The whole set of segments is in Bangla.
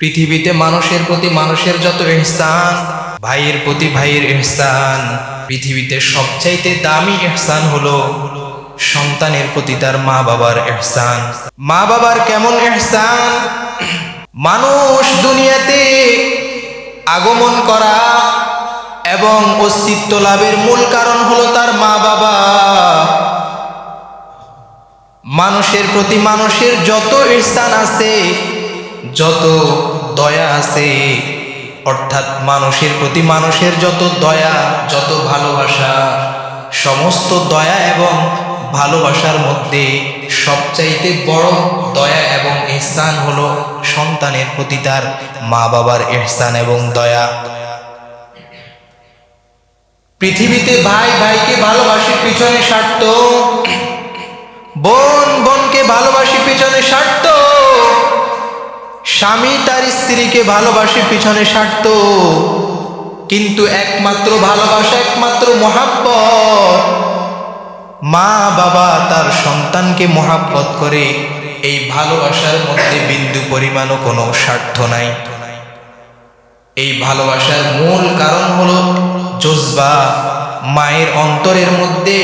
পৃথিবীতে মানুষের প্রতি মানুষের যত ইহসান, ভাইয়ের প্রতি ভাইয়ের ইহসান, পৃথিবীতে সবচাইতে দামি ইহসান হলো সন্তানের প্রতি তার মা বাবার ইহসান। মা বাবার কেমন ইহসান? মানুষ দুনিয়াতে আগমন করা এবং অস্তিত্ব লাভের মূল কারণ হলো তার মা বাবা। মানুষের প্রতি মানুষের যত ইহসান আছে, যত দয়া আছে, অর্থাৎ মানুষের প্রতি মানুষের যত দয়া, যত ভালোবাসা, সমস্ত দয়া এবং ভালোবাসার মধ্যে সবচাইতে বড় দয়া এবং ইহসান হলো সন্তানের প্রতি তার মা বাবার ইহসান এবং দয়া। পৃথিবীতে ভাই ভাইকে ভালোবাসি পিছনে স্বার্থ, বোন বোনকে ভালোবাসি পিছনে স্বার্থ, স্বামী তার স্ত্রীকে ভালোবাসি পিছনে স্বার্থ, কিন্তু একমাত্র ভালোবাসা, একমাত্র মহাব্বত, মা বাবা তার সন্তানকে মহাব্বত করে, এই ভালোবাসার মধ্যে বিন্দু পরিমাণও কোনো স্বার্থ নাই। এই ভালোবাসার মূল কারণ হলো জজবা। মায়ের অন্তরের মধ্যে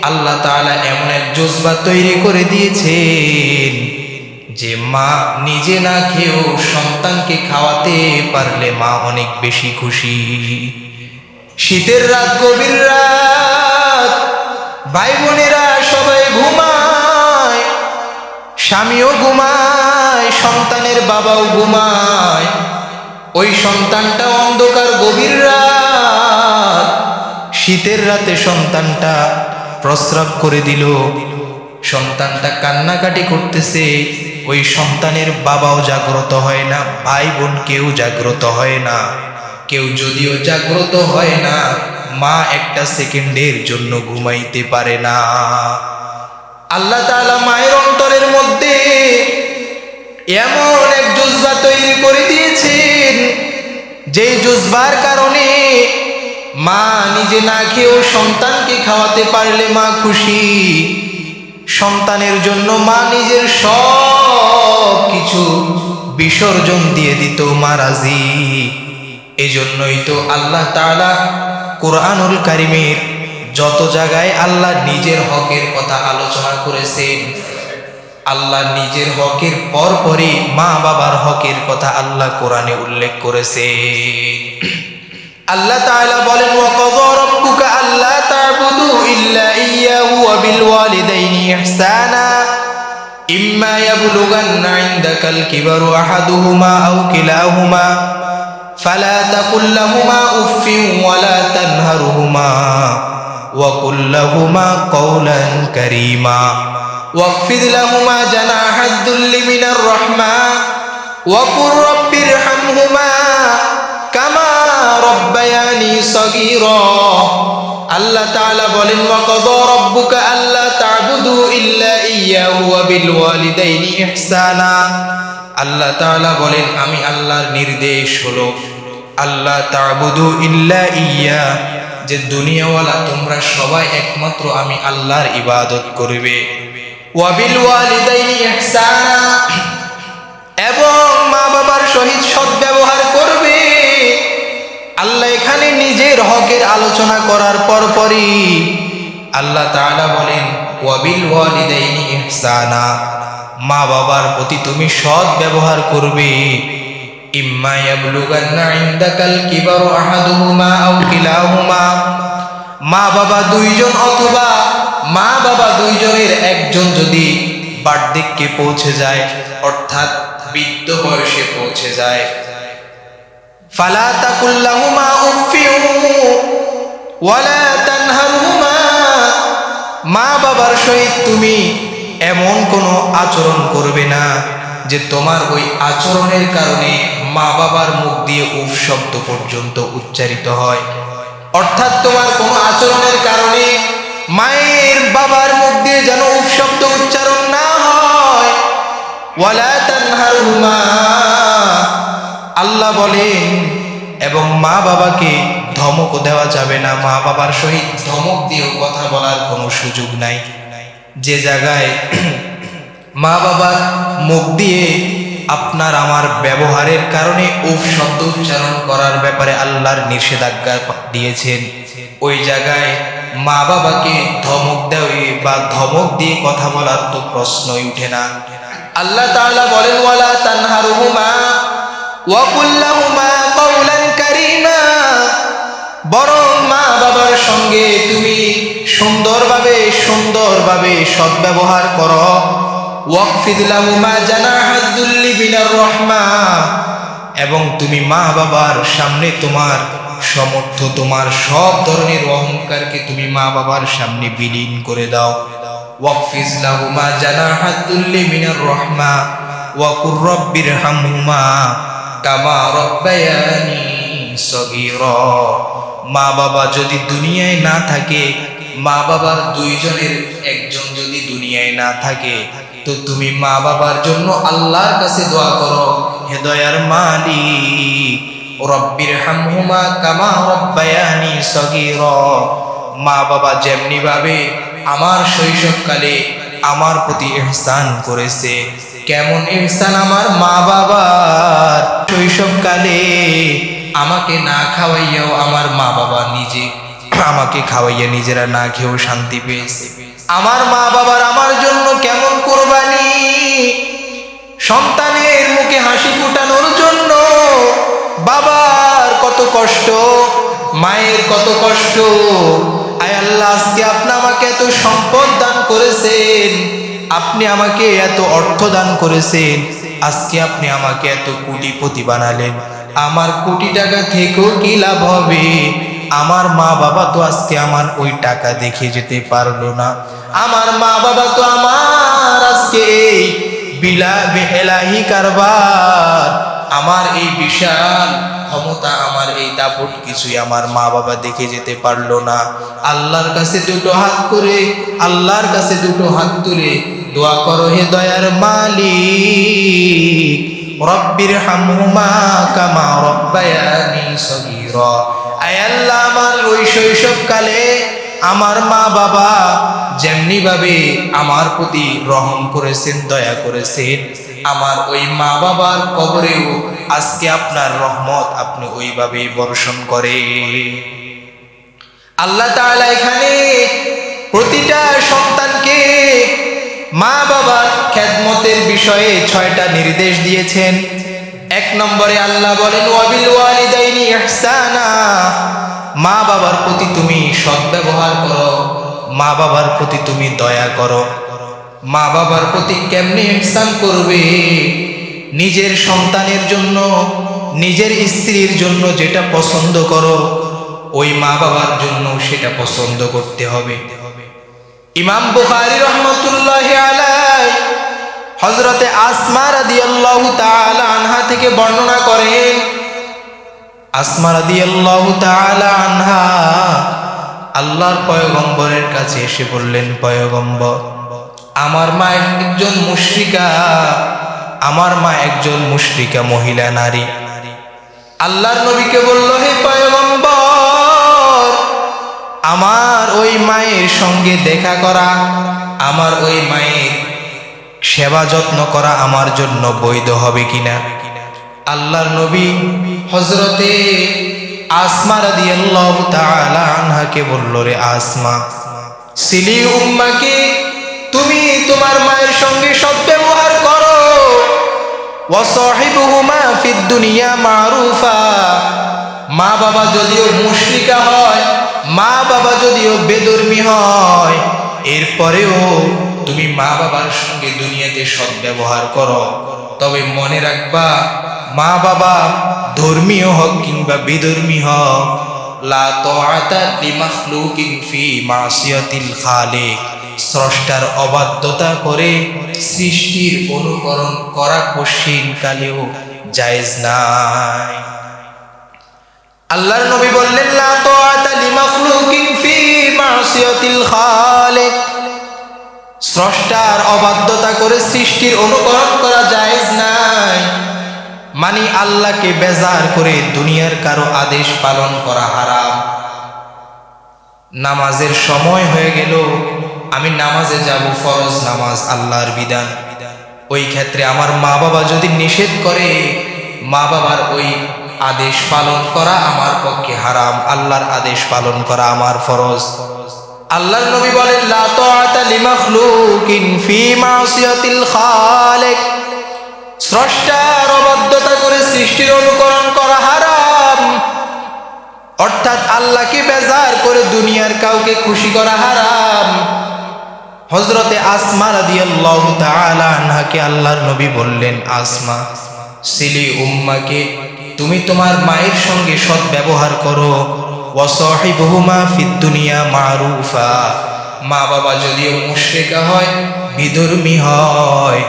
আল্লাহ তাআলা এমন এক জজবা তৈরি করে দিয়েছেন যে মা নিজে না খেয়েও সন্তানকে খাওয়াতে পারলে মা অনেক বেশি খুশি। শীতের রাত, গভীর রাত, ভাই বোনেরা সবাই ঘুমায়, স্বামীও ঘুমায়, সন্তানের বাবাও ঘুমায়। ওই সন্তানটা অন্ধকার গভীর রাত, শীতের রাতে সন্তানটা প্রস্রাব করে দিল, সন্তানটা কান্নাকাটি করতেছে। ওই সন্তানের বাবাও জাগ্রত হয় না, ভাই বোন কেউ জাগ্রত হয় না। কেউ যদিও জাগ্রত হয় না, মা একটা সেকেন্ডের জন্য ঘুমাইতে পারে না। আল্লাহ তাআলা মায়ের অন্তরের মধ্যে এমন এক জজবা তৈরি করে দিয়েছেন, যেই জজবার কারণে মা নিজে না খেয়েও সন্তানকে খাওয়াতে পারলে মা খুশি। সন্তানের জন্য মা নিজের সব কিছু বিসর্জন দিয়ে দিত, মা রাজি। এজন্যই তো আল্লাহ তাআলা কুরআনুল কারীমের যত জায়গায় আল্লাহ নিজের হকের কথা আলোচনা করেছেন, আল্লাহ নিজের হকের পরপরই মা বাবার হকের কথা আল্লাহ কোরআনে উল্লেখ করেছে। আল্লাহ তাআলা বলেন, ওয়া কাযা রাব্বুকা আল্লা তা'বুদু ইল্লা ইয়্যাহু ওয়া বিল ওয়ালিদাইনি ইহসানা ইম্মা ইয়াবলুগান্না ইনদাকাল কিবারু আহাদুহুমা আও কিলাহুমা ফালা তাকুল লাহুমা উফফিন ওয়া লা তানহারহুমা ওয়া কুল লাহুমা কাওলান কারীমা ওয়াখফিদ লাহুমা জানাহাদ দুল্লি মিনার রাহমা ওয়া কুর রাব্বিরহামহুমা কামা রব্বায়ানি সগীরা। আল্লাহ তাআলা বলেন, ওয়া কাযা রাব্বুকা আল্লা তা'বুদু ইল্লা ইয়্যাহু ওয়া বিল ওয়ালিদাইনি ইহসানা। আল্লাহ তাআলা বলেন, আমি আল্লাহর নির্দেশ হলো আল্লাহ তা'বুদু ইল্লা ইয়্যা, যে দুনিয়াওয়ালা তোমরা সবাই একমাত্র আমি আল্লাহর ইবাদত করবে। ওয়া বিল ওয়ালিদাইনি ইহসানা, এবং মা বাবার সহিত সদ্ব্যবহার করবে। আল্লাহ এখানে নিজের হকের আলোচনা করার পরপরই আল্লাহ তাআলা বলেন, ওয়া বিল ওয়ালিদাইনি ইহসানা, মা বাবার প্রতি তুমি সৎ ব্যবহার করবে। ইম্মা ইয়াবলুগান্না ইনদাকাল কিবারু আহাদুহুমা আও কিলাহুমা, মা বাবা দুইজন অথবা মা বাবা দুইজনের একজন যদি বার্ধক্যে পৌঁছে যায়, অর্থাৎ বৃদ্ধ বয়সে পৌঁছে যায়, ফালা তাকুল লাহুমা উফফিন ওয়া লা তানহারহুমা, মা বাবার সহিত তুমি এমন কোনো আচরণ করবে না যে তোমার ওই আচরণের কারণে মা বাবার মুখ দিয়ে উফ শব্দ পর্যন্ত উচ্চারিত হয়। অর্থাৎ তোমার কোনো আচরণের কারণে মায়ের বাবার মুখ দিয়ে যেন উফ শব্দ উচ্চারণ না হয়। ওয়া লা তানহারহুমা, আল্লাহ বলেন, এবং মা বাবাকে ধমকও দেওয়া যাবে না, মা বাবার সহিত ধমক দিয়েও কথা বলার কোনো সুযোগ নাই। যে জায়গায় মা বাবার মুখ দিয়ে আপনার আমার ব্যবহারের কারণে উফ শব্দ উচ্চারণ করার ব্যাপারে আল্লাহর নিষেধাজ্ঞা দিয়েছেন, ওই জায়গায় মা বাবাকে ধমক দেওয়া বা ধমক দিয়ে কথা বলার তো প্রশ্নই উঠে না। আল্লাহ তাআলা বলেন, ওয়ালা তানহারুহুমা ওয়া কুল লাহুমা কাওলান কারীমা, বরং মা বাবার সঙ্গে তুমি সুন্দরভাবে সদ্ব্যবহার করো। ওয়াকফিদ লাহুমা জানাহাদ যুল্লি মিনার রাহমা, এবং তুমি মা বাবার সামনে তোমার সমর্থ, তোমার সব ধরনের অহংকারকে তুমি মা বাবার সামনে বিলীন করে দাও। ওয়াকফিজ লাহুমা জানাহাদ যুল্লি মিনার রাহমা ওয়া কুর রাব্বিরহামহুমা কামা রাব্বায়ানি সগীরা। মা বাবা যদি দুনিয়ায় না থাকে, মা বাবার দুইজনের একজন যদি দুনিয়ায় না থাকে, তো তুমি মা বাবার জন্য আল্লাহর কাছে দোয়া করো, হে দয়ার মালিক, রব্বিরহামহুমা কামা রাব্বায়ানি সগীরা। মা বাবা যেমনি ভাবে আমার শৈশবকালে আমার প্রতি ইহসান করেছে, কেমন ইহসান আমার মা বাবার শৈশবকালে আমাকে না খাওয়াইয়াও আমার মা বাবা নিজে আমাকে খাওয়াইয়া নিজেরা না খেয়েও শান্তি পেয়েছে। আমার মা বাবার আমার জন্য কেমন কোরবানি, সন্তানের মুখে হাসি ফুটানোর জন্য বাবার কত কষ্ট, মায়ের কত কষ্ট। আয় আল্লাহ, আজকে আপনি আমাকে এত সম্পদ দান করেছেন, আপনি আমাকে এত অর্থ দান করেছেন, আজকে আপনি আমাকে এত কোটিপতি বানালেন, আমার কোটি টাকা থেকেও কি লাভ হবে? আমার মা বাবা তো আজকে আমার ওই টাকা দেখে যেতে পারলো না, আমার মা বাবা তো আমার আজকে এই এলাহি কারবার, আমার এই বিশাল ক্ষমতা, আমার এই দাপট কিছুই আমার মা বাবা দেখে যেতে পারলো না। আল্লাহর কাছে দুটো হাত করে, আল্লাহর কাছে দুটো হাত তুলে দোয়া করো, হে দয়ার মালিক, রব্বিরহামহুমা কামা রাব্বায়ানি সগীরা। আয় আল্লাহ, আমার ওই শৈশবকালে আমার মা বাবা যেমনি ভাবে আমার প্রতি রহম করেছেন, দয়া করেছেন, আমার ওই মা বাবার কবরেও আজকে আপনার রহমত আপনি ওইভাবে বর্ষণ করে। আল্লাহ তাআলা এখানে প্রতিটা সন্তানকে মা বাবার খেদমতের বিষয়ে 6টা নির্দেশ দিয়েছেন। 1 নম্বরে আল্লাহ বলেন, ওয়াবিল ওয়ালিদাইনি ইহসানা, মা বাবার প্রতি তুমি সদ্ব্যবহার করো, মা বাবার প্রতি তুমি দয়া করো। মা বাবার প্রতি কেমনে ইহসান করবে? নিজের সন্তানের জন্য, নিজের স্ত্রীর জন্য যেটা পছন্দ করো, ওই মা বাবার জন্য সেটা পছন্দ করতে হবে। ইমাম বুখারী রহমাতুল্লাহি আলাইহি হযরতে আসমা রাদিয়াল্লাহু তাআলা আনহা থেকে বর্ণনা করেন, আসমা রাদিয়াল্লাহু তাআলা আনহা আল্লাহর পয়গম্বরের কাছে এসে বললেন, পয়গম্বর, আমার মা একজন মুশরিকা, আমার মা একজন মুশরিকা মহিলা নারী। আল্লাহর নবীকে বলল, হে পয়গম্বর, আমার ওই মায়ের সঙ্গে দেখা করা, আমার ওই মায়ের সেবা যত্ন করা আমার জন্য বৈধ হবে কিনা? আল্লাহর নবী হযরতে আসমা রাদিয়াল্লাহু তাআলা আনহাকে বলল, রে আসমা, সিলি উম্মাকে, তুমি তোমার মায়ের সঙ্গে সদ্ব্যবহার করো, ওয়া সাহিবুহুমা ফিদ দুনিয়া মারুফা, মা বাবা যদিও মুশরিকা হয়, মা বাবা যদিও বেধর্মী হয়, এরপরেও তুমি মা বাবার সঙ্গে দুনিয়াতে সদ্ব্যবহার করো, তবে মনে রাখবা, মা বাবা ধর্মীয় হোক কিংবা বিধর্মী হোক, লা তাআতা লিমাখলুকিন ফি মাসিয়াতিল খালিক, স্রষ্টার অবাধ্যতা করে সৃষ্টির অনুকরণ করা কোশ্চিন কালেও জায়েজ নাই। আল্লাহর নবী বললেন, লা তাআতা লিমাখলুকিন ফি মাসিয়াতিল খালিক, স্রষ্টার অবাধ্যতা করে সৃষ্টির অনুকরণ করা জায়েজ নাই, মানে আল্লাহকে বেজার করে দুনিয়ার কারো আদেশ পালন করা হারাম। নামাজের সময় হয়ে গেল, আমি নামাজে যাব, ফরজ নামাজ, আল্লাহর বিধান, ওই ক্ষেত্রে আমার মা বাবা যদি নিষেধ করে, মা বাবার ওই আদেশ পালন করা আমার পক্ষে হারাম, আল্লাহর আদেশ পালন করা আমার ফরজ। আল্লাহর নবী বলেন, লা তাআতা লিমাখলুকিন ফি মাসিয়াতিল খালিক, স্রষ্টার অবাধ্যতা করে সৃষ্টির অনুকরণ করা হারাম। অর্থাৎ আল্লাহকে বেজার করে দুনিয়ার কাউকে খুশি করা হারাম। হযরতে আসমা রাদিয়াল্লাহু তাআলা আনহাকে আল্লাহর নবী বললেন, আসমা, সিলি উম্মাকে তুমি তোমার মায়ের সঙ্গে সৎ ব্যবহার করো। ওয়াসাহিবুহুমা ফিদ দুনিয়া মারুফা, মা বাবা যদিও মুশরিকা হয়, বিধর্মী হয়,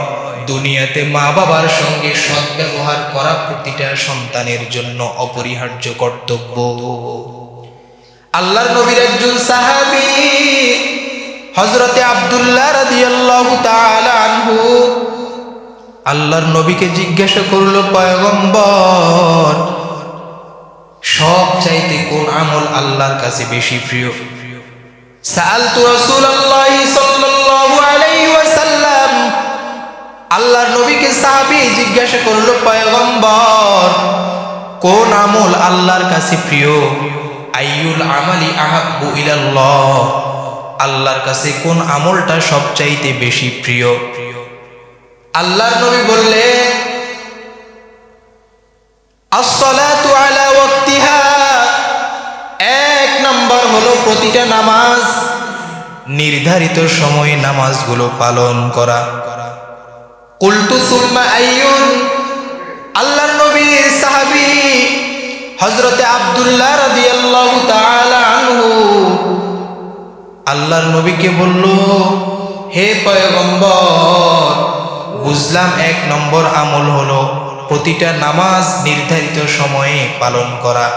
দুনিয়াতে মা বাবার সঙ্গে সৎ ব্যবহার করা প্রতিটা সন্তানের জন্য অপরিহার্য কর্তব্য। আল্লাহর নবীর একজন সাহাবী হযরতে আব্দুল্লাহ রাদিয়াল্লাহু তাআলা আনহু আল্লাহর নবীকে জিজ্ঞাসা করলো, পয়গম্বর, সব চাইতে কোন আমল আল্লাহর কাছে বেশি প্রিয়? সাআলতু রাসূলুল্লাহ সাল্লাল্লাহু আলাইহি ওয়াসাল্লাম, আল্লাহর নবীকে সাহাবী জিজ্ঞাসা করলো, পয়গম্বর, কোন আমল আল্লাহর কাছে প্রিয়? আইয়ুল আমালি আহাব্বু ইলাল্লাহ, আল্লাহর কাছে কোন আমলটা সবচাইতে বেশি প্রিয়? আল্লাহর নবী বললেন, আসসালাতু আলা ওয়াক্তিহা, এক নাম্বার হলো প্রতিটা নামাজ নির্ধারিত সময়ে নামাজগুলো পালন করা। কুলতু সুম্মা আইয়ুন, আল্লাহর নবীর সাহাবী হযরতে আব্দুল্লাহ রাদিয়াল্লাহু তাআলা আনহু আল্লাহর নবীকে বলল, হে পয়গম্বর, বুঝলাম এক নম্বর আমল হলো প্রতিটা নামাজ নির্ধারিত সময়ে পালন করা।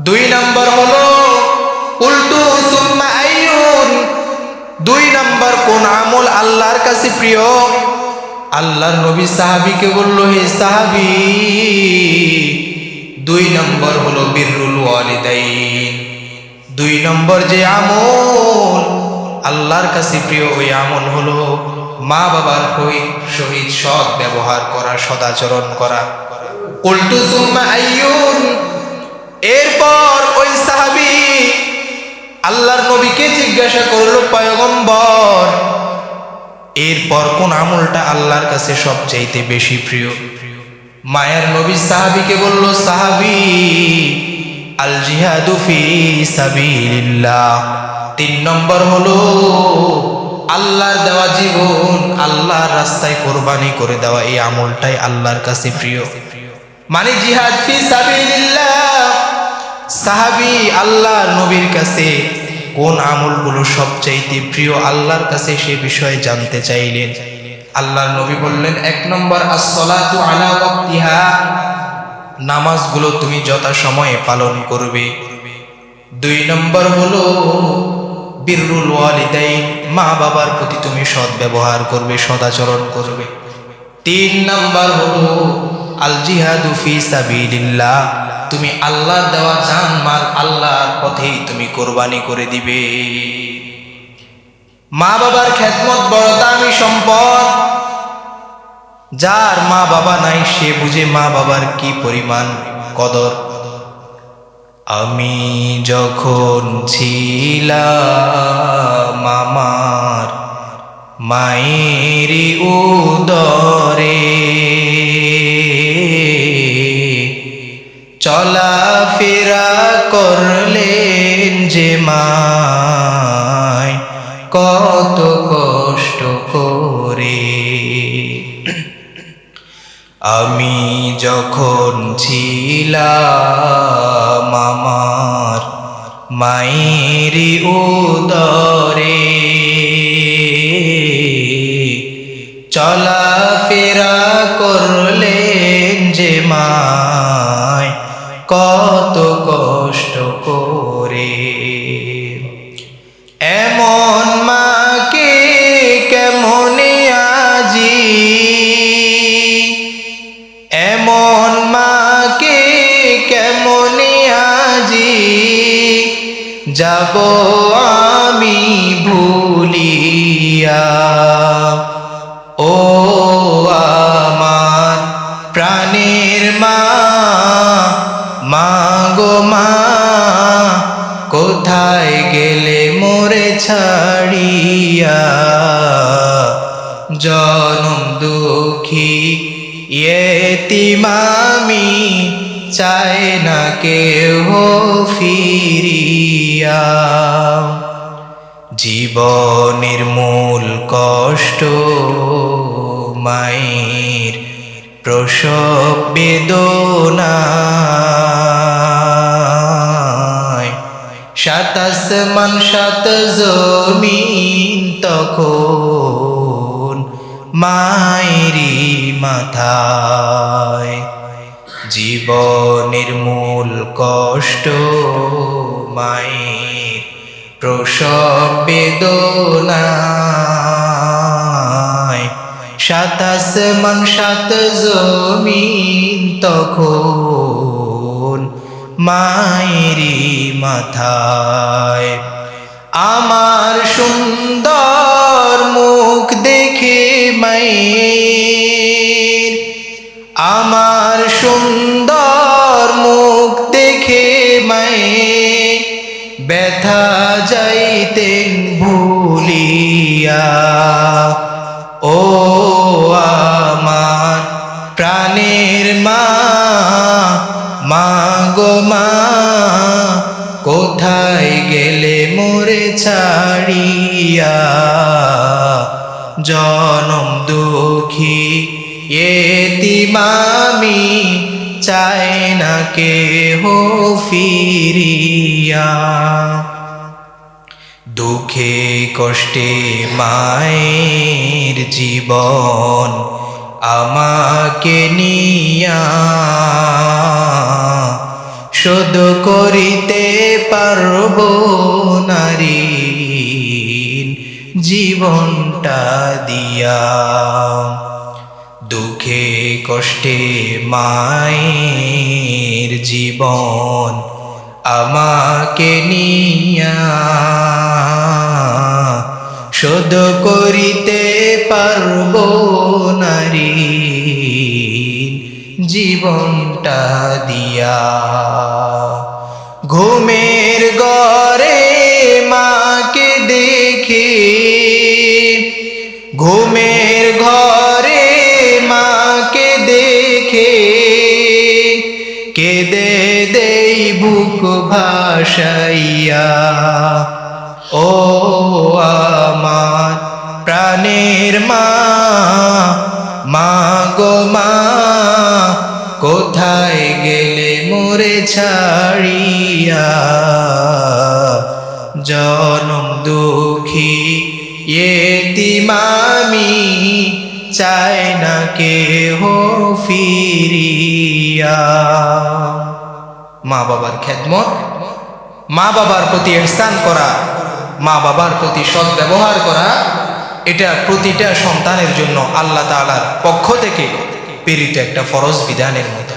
দুই নম্বর হলো, কুলতু সুম্মা আইয়ুন, দুই নম্বর কোন আমল আল্লাহর কাছে প্রিয়? আল্লাহর নবী সাহাবীকে বলল, হে সাহাবী, দুই নম্বর হলো বিররুল ওয়ালিদাইন, দুই নম্বর যে আমল আল্লাহর কাছে প্রিয় ওই আমল হলো মা বাবার সহিত সৎ ব্যবহার করা, সদাচরণ করা। কুলতু সুম্মা আইয়ুন, এরপর ওই সাহাবী আল্লাহর নবীকে জিজ্ঞাসা করলো, পয়গম্বর, এরপর কোন আমলটা আল্লাহর কাছে সবচাইতে বেশি প্রিয়? মায়ার নবী সাহাবীকে বলল, সাহাবী, আল জিহাদু ফি সাবিলিল্লাহ, তিন নম্বর হলো আল্লাহর দেওয়া জীবন আল্লাহর রাস্তায় কোরবানি করে দেওয়া, এই আমলটাই আল্লাহর কাছে প্রিয়। মানে জিহাদ ফি সাবিলিল্লাহ। সাহাবী আল্লাহর নবীর কাছে কোন আমলগুলো সবচাইতে প্রিয় আল্লাহর কাছে সে বিষয়ে জানতে চাইলেন। আল্লাহর নবী বললেন, এক নম্বর আসসালাতু আলা ওয়াক্তিহা, নামাজগুলো তুমি যথাসময়ে পালন করবে। দুই নম্বর হলো বিররুল ওয়ালিদাইন, মা বাবার প্রতি তুমি সৎ ব্যবহার করবে, সদাচরণ করবে। তিন নম্বর হলো আল জিহাদু ফি সাবিলিল্লাহ, তুমি আল্লাহর দেওয়া জান মাল আল্লাহর পথেই তুমি কোরবানি করে দিবে। মা বাবার খেদমত বড় দামি সম্পদ। যার মা বাবা নাই সে বুঝে মা বাবার কি পরিমাণ কদর। আমি যখন ছিলাম আমার মায়ের উদরে, চলাফেরা করলেন যে মায় কত কষ্ট করে। আমি যখন ছিলাম আমার মায়ের উদরে, চলাফেরা করলেন যে মায় কত কষ্ট করে। এমন মাকে কেমনে আজি, এমন মাকে কেমনে আজি যাব আমি ভুলিয়া। ও ছাড়িয়া, জনম দুঃখী ইয়েতিম আমি, চায় না কেহ ফিরিয়া। জীবনের মূল কষ্ট মায়ের প্রসব বেদনায়, সাত আসমান সাত জমিন তখন মায়েরই মাথায়। জীবনের মূল কষ্ট মায়ের প্রসব বেদনায়, সাত আসমান সাত জমিন তখন মায়েরই মাথায়। আমার সুন্দর মুখ দেখে মায়ের, আমার সুন্দর মুখ দেখে মায়ের ব্যথা যাইতেন ভুলিয়া। ও আমার প্রাণের মা, মা গো মা, কোথায় গেলে মোরে ছাড়িয়া, জনম দুঃখী ইয়েতিম আমি, চায় না কেহ ফিরিয়া। দুঃখে কষ্টে মায়ের জীবন আমাকে নিয়া, শোধ করিতে পারব নারী জীবনটা দিয়া। দুঃখে কষ্টে মায়ের জীবন আমাকে নিয়া, শোধ করিতে পারব নারী জীবনটা দিয়া। ঘুমের ঘরে মাকে দেখে, ঘুমের ঘরে মাকে দেখে, কেঁদে দেই বুক ভাসাইয়া। ও আমার প্রাণের মা, মা গো মা, কোথায় গেলে মোরে ছাড়িয়া, জনম দুঃখী ইয়েতিম আমি, চায় না কেহ ফিরিয়া। মা বাবার খেদমত, মা বাবার প্রতি ইহসান করা, মা বাবার প্রতি সৎ ব্যবহার করা, এটা প্রতিটা সন্তানের জন্য আল্লাহ তাআলার পক্ষ থেকে প্রেরিত একটা ফরজ বিধানের মতো।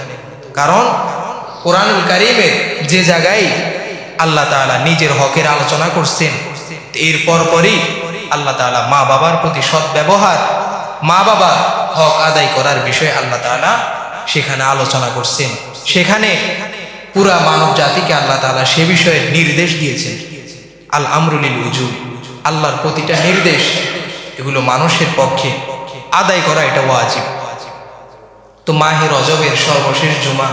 কারণ কোরআনুল কারীমের যে জায়গায় আল্লাহ তাআলা নিজের হকের আলোচনা করছেন, এর পরপরই আল্লাহ তাআলা মা বাবার প্রতি সৎ ব্যবহার, মা বাবার হক আদায় করার বিষয়ে আল্লাহ তাআলা সেখানে আলোচনা করছেন। সেখানে পুরা মানব জাতিকে আল্লাহ তাআলা সে বিষয়ে নির্দেশ দিয়েছেন। আল আমরু লিল উজুব, আল্লাহর প্রতিটা নির্দেশ এগুলো মানুষের পক্ষে আদায় করা এটা ওয়াজিব। তো মাহে রজবের সর্বশেষ জুমা